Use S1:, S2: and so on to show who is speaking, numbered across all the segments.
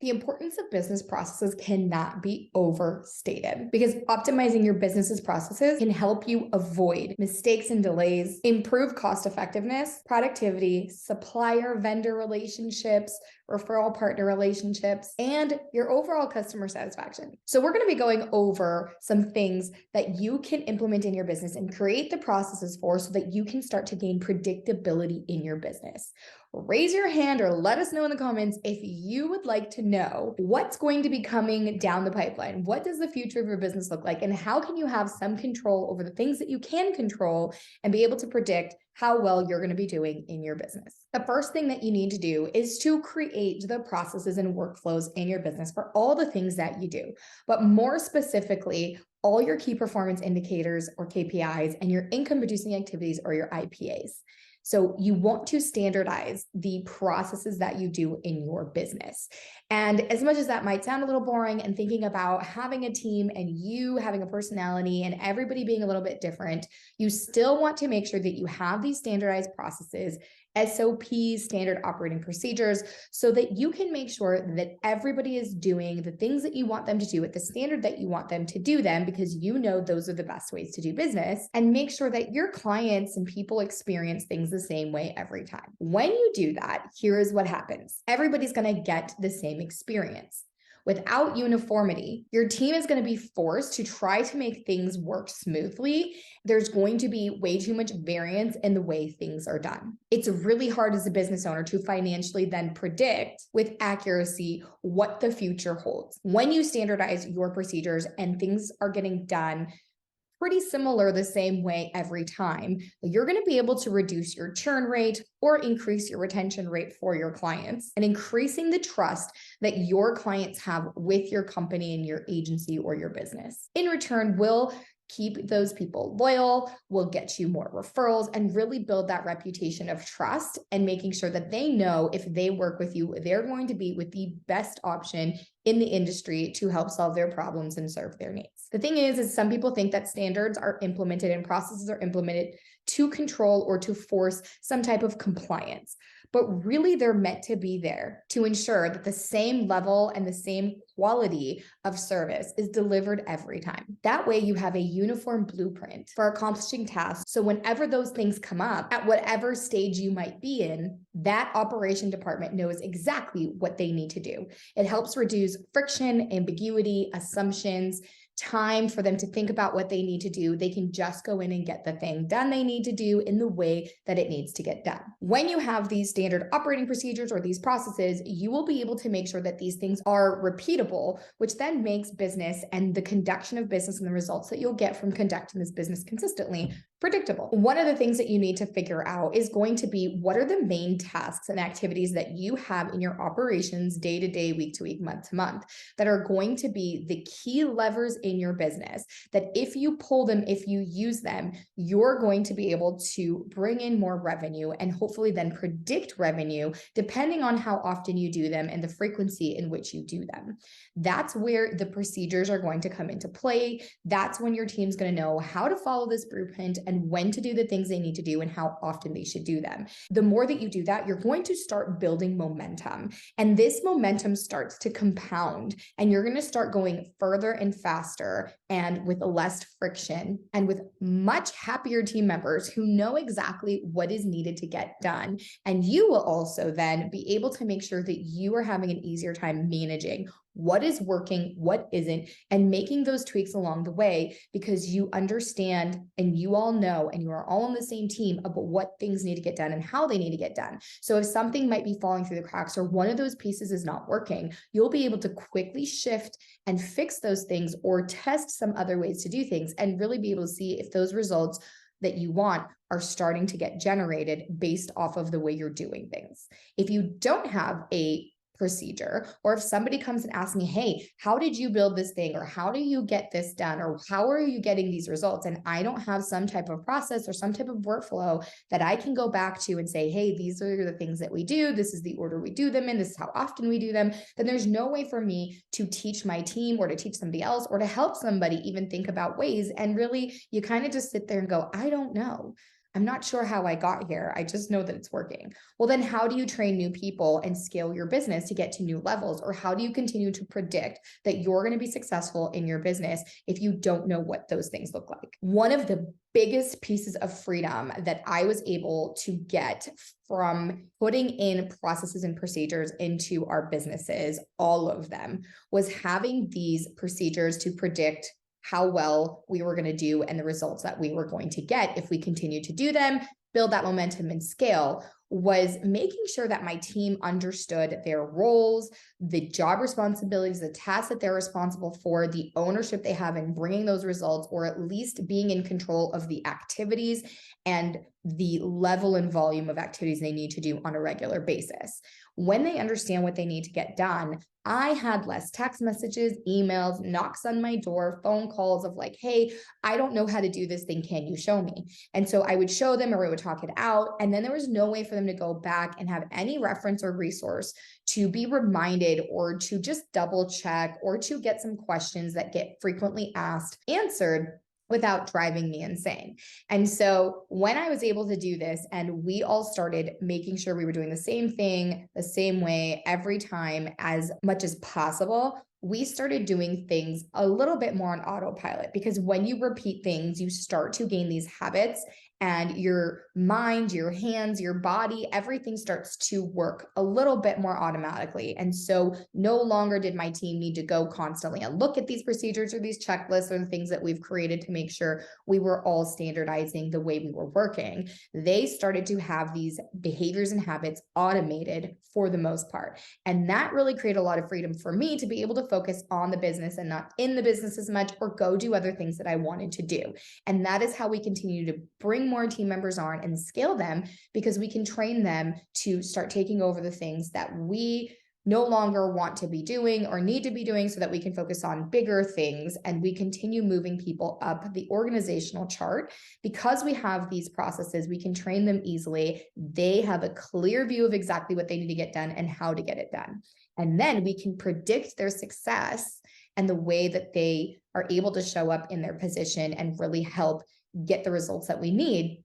S1: The importance of business processes cannot be overstated because optimizing your business's processes can help you avoid mistakes and delays, improve cost effectiveness, productivity, supplier vendor relationships, referral partner relationships, and your overall customer satisfaction. So we're going to be going over some things that you can implement in your business and create the processes for so that you can start to gain predictability in your business. Raise your hand or let us know in the comments if you would like to know what's going to be coming down the pipeline. What does the future of your business look like? And how can you have some control over the things that you can control and be able to predict how well you're going to be doing in your business? The first thing that you need to do is to create the processes and workflows in your business for all the things that you do, but more specifically, all your key performance indicators or KPIs and your income producing activities or your IPAs. So you want to standardize the processes that you do in your business. And as much as that might sound a little boring and thinking about having a team and you having a personality and everybody being a little bit different, you still want to make sure that you have these standardized processes, SOPs, standard operating procedures, so that you can make sure that everybody is doing the things that you want them to do at the standard that you want them to do them, because you know those are the best ways to do business, and make sure that your clients and people experience things the same way every time. When you do that, here is what happens. Everybody's going to get the same experience. Without uniformity, your team is going to be forced to try to make things work smoothly. There's going to be way too much variance in the way things are done. It's really hard as a business owner to financially then predict with accuracy what the future holds. When you standardize your procedures and things are getting done pretty similar the same way every time, you're going to be able to reduce your churn rate or increase your retention rate for your clients, and increasing the trust that your clients have with your company and your agency or your business. In return, will keep those people loyal, will get you more referrals, and really build that reputation of trust and making sure that they know if they work with you, they're going to be with the best option in the industry to help solve their problems and serve their needs. The thing is some people think that standards are implemented and processes are implemented to control or to force some type of compliance. But really, they're meant to be there to ensure that the same level and the same quality of service is delivered every time. That way, you have a uniform blueprint for accomplishing tasks. So whenever those things come up, at whatever stage you might be in, that operation department knows exactly what they need to do. It helps reduce friction, ambiguity, assumptions, time for them to think about what they need to do. They can just go in and get the thing done they need to do in the way that it needs to get done. When you have these standard operating procedures or these processes, you will be able to make sure that these things are repeatable, which then makes business and the conduction of business and the results that you'll get from conducting this business consistently predictable. One of the things that you need to figure out is going to be, what are the main tasks and activities that you have in your operations day to day, week to week, month to month, that are going to be the key levers in your business, that if you pull them, if you use them, you're going to be able to bring in more revenue and hopefully then predict revenue depending on how often you do them and the frequency in which you do them. That's where the procedures are going to come into play. That's when your team's going to know how to follow this blueprint and when to do the things they need to do and how often they should do them. The more that you do that, you're going to start building momentum, and this momentum starts to compound, and you're going to start going further and faster and with less friction and with much happier team members who know exactly what is needed to get done. And you will also then be able to make sure that you are having an easier time managing what is working, what isn't, and making those tweaks along the way, because you understand and you all know and you are all on the same team about what things need to get done and how they need to get done. So if something might be falling through the cracks or one of those pieces is not working, you'll be able to quickly shift and fix those things or test some other ways to do things and really be able to see if those results that you want are starting to get generated based off of the way you're doing things. If you don't have a procedure, or if somebody comes and asks me, hey, how did you build this thing? Or how do you get this done? Or how are you getting these results? And I don't have some type of process or some type of workflow that I can go back to and say, hey, these are the things that we do. This is the order we do them in. This is how often we do them. Then there's no way for me to teach my team or to teach somebody else or to help somebody even think about ways. And really, you kind of just sit there and go, I don't know. I'm not sure how I got here. I just know that it's working. Well, then how do you train new people and scale your business to get to new levels? Or how do you continue to predict that you're going to be successful in your business if you don't know what those things look like? One of the biggest pieces of freedom that I was able to get from putting in processes and procedures into our businesses, all of them, was having these procedures to predict how well we were going to do and the results that we were going to get if we continue to do them, build that momentum and scale, was making sure that my team understood their roles, the job responsibilities, the tasks that they're responsible for, the ownership they have in bringing those results, or at least being in control of the activities and the level and volume of activities they need to do on a regular basis. When they understand what they need to get done, I had less text messages, emails, knocks on my door, phone calls of like, hey, I don't know how to do this thing. Can you show me? And so I would show them or we would talk it out. And then there was no way for them to go back and have any reference or resource to be reminded or to just double check or to get some questions that get frequently asked answered without driving me insane. And so when I was able to do this and we all started making sure we were doing the same thing, the same way every time as much as possible, we started doing things a little bit more on autopilot, because when you repeat things, you start to gain these habits and your mind, your hands, your body, everything starts to work a little bit more automatically. And so no longer did my team need to go constantly and look at these procedures or these checklists or the things that we've created to make sure we were all standardizing the way we were working. They started to have these behaviors and habits automated for the most part. And that really created a lot of freedom for me to be able to focus on the business and not in the business as much, or go do other things that I wanted to do. And that is how we continue to bring more team members on and scale them, because we can train them to start taking over the things that we no longer want to be doing or need to be doing, so that we can focus on bigger things and we continue moving people up the organizational chart. Because we have these processes, we can train them easily. They have a clear view of exactly what they need to get done and how to get it done. And then we can predict their success and the way that they are able to show up in their position and really help get the results that we need,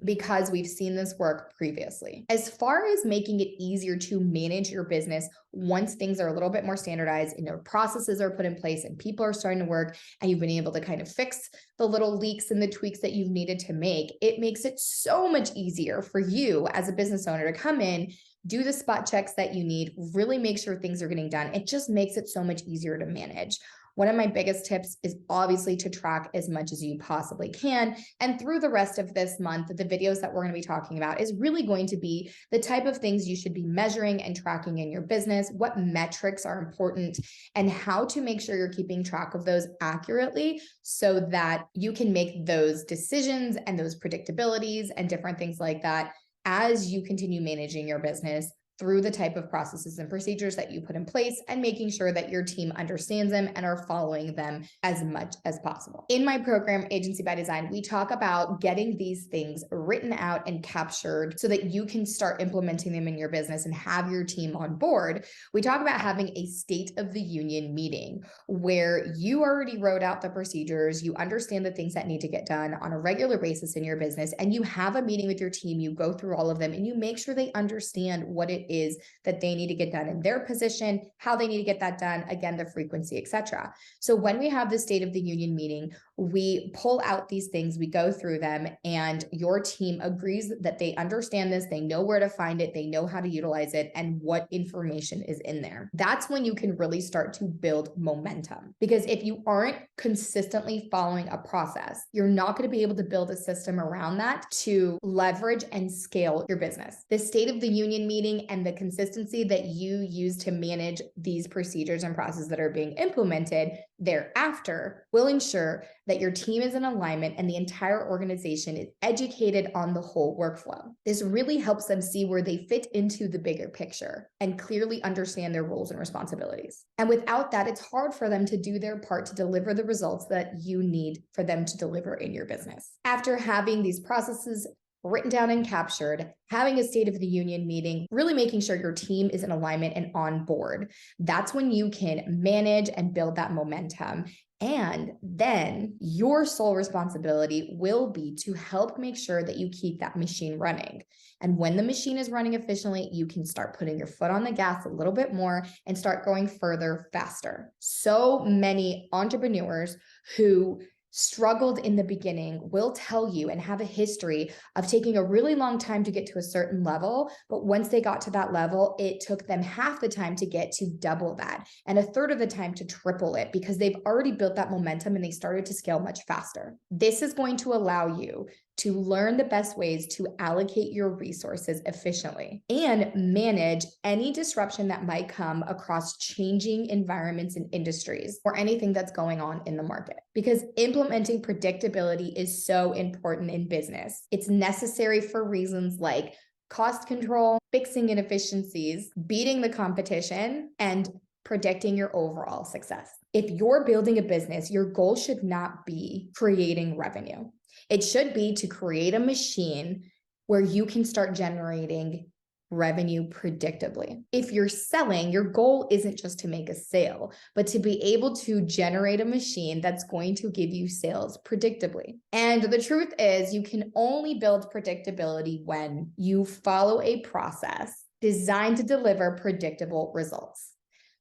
S1: because we've seen this work previously. As far as making it easier to manage your business once things are a little bit more standardized and your processes are put in place and people are starting to work and you've been able to kind of fix the little leaks and the tweaks that you've needed to make, it makes it so much easier for you as a business owner to come in, do the spot checks that you need, really make sure things are getting done. It just makes it so much easier to manage. One of my biggest tips is obviously to track as much as you possibly can. And through the rest of this month, the videos that we're going to be talking about is really going to be the type of things you should be measuring and tracking in your business, what metrics are important, and how to make sure you're keeping track of those accurately so that you can make those decisions and those predictabilities and different things like that as you continue managing your business through the type of processes and procedures that you put in place, and making sure that your team understands them and are following them as much as possible. In my program, Agency by Design, we talk about getting these things written out and captured so that you can start implementing them in your business and have your team on board. We talk about having a State of the Union meeting where you already wrote out the procedures, you understand the things that need to get done on a regular basis in your business, and you have a meeting with your team, you go through all of them, and you make sure they understand what it is that they need to get done in their position, how they need to get that done, again, the frequency, etc. So when we have the State of the Union meeting, we pull out these things, we go through them, and your team agrees that they understand this, they know where to find it, they know how to utilize it, and what information is in there. That's when you can really start to build momentum. Because if you aren't consistently following a process, you're not going to be able to build a system around that to leverage and scale your business. The State of the Union meeting and the consistency that you use to manage these procedures and processes that are being implemented thereafter will ensure that your team is in alignment and the entire organization is educated on the whole workflow. This really helps them see where they fit into the bigger picture and clearly understand their roles and responsibilities. And without that, it's hard for them to do their part to deliver the results that you need for them to deliver in your business. After having these processes written down and captured, having a State of the Union meeting, really making sure your team is in alignment and on board. That's when you can manage and build that momentum And then your sole responsibility will be to help make sure that you keep that machine running. And when the machine is running efficiently, you can start putting your foot on the gas a little bit more and start going further, faster. So many entrepreneurs who struggled in the beginning will tell you and have a history of taking a really long time to get to a certain level. But once they got to that level, it took them half the time to get to double that and a third of the time to triple it because they've already built that momentum and they started to scale much faster. This is going to allow you to learn the best ways to allocate your resources efficiently and manage any disruption that might come across changing environments and industries or anything that's going on in the market. Because implementing predictability is so important in business. It's necessary for reasons like cost control, fixing inefficiencies, beating the competition, and predicting your overall success. If you're building a business, your goal should not be creating revenue. It should be to create a machine where you can start generating revenue predictably. If you're selling, your goal isn't just to make a sale, but to be able to generate a machine that's going to give you sales predictably. And the truth is, you can only build predictability when you follow a process designed to deliver predictable results.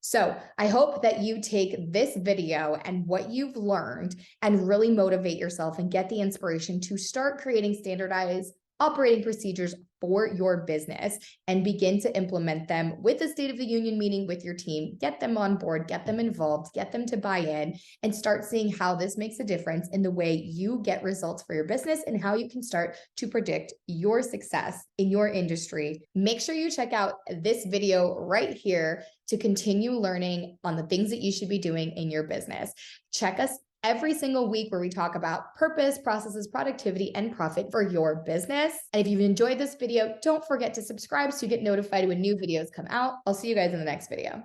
S1: So I hope that you take this video and what you've learned and really motivate yourself and get the inspiration to start creating standardized operating procedures for your business and begin to implement them with the State of the Union meeting with your team. Get them on board, get them involved, get them to buy in, and start seeing how this makes a difference in the way you get results for your business and how you can start to predict your success in your industry. Make sure you check out this video right here to continue learning on the things that you should be doing in your business. Check us every single week where we talk about purpose, processes, productivity, and profit for your business. And if you've enjoyed this video, don't forget to subscribe so you get notified when new videos come out. I'll see you guys in the next video.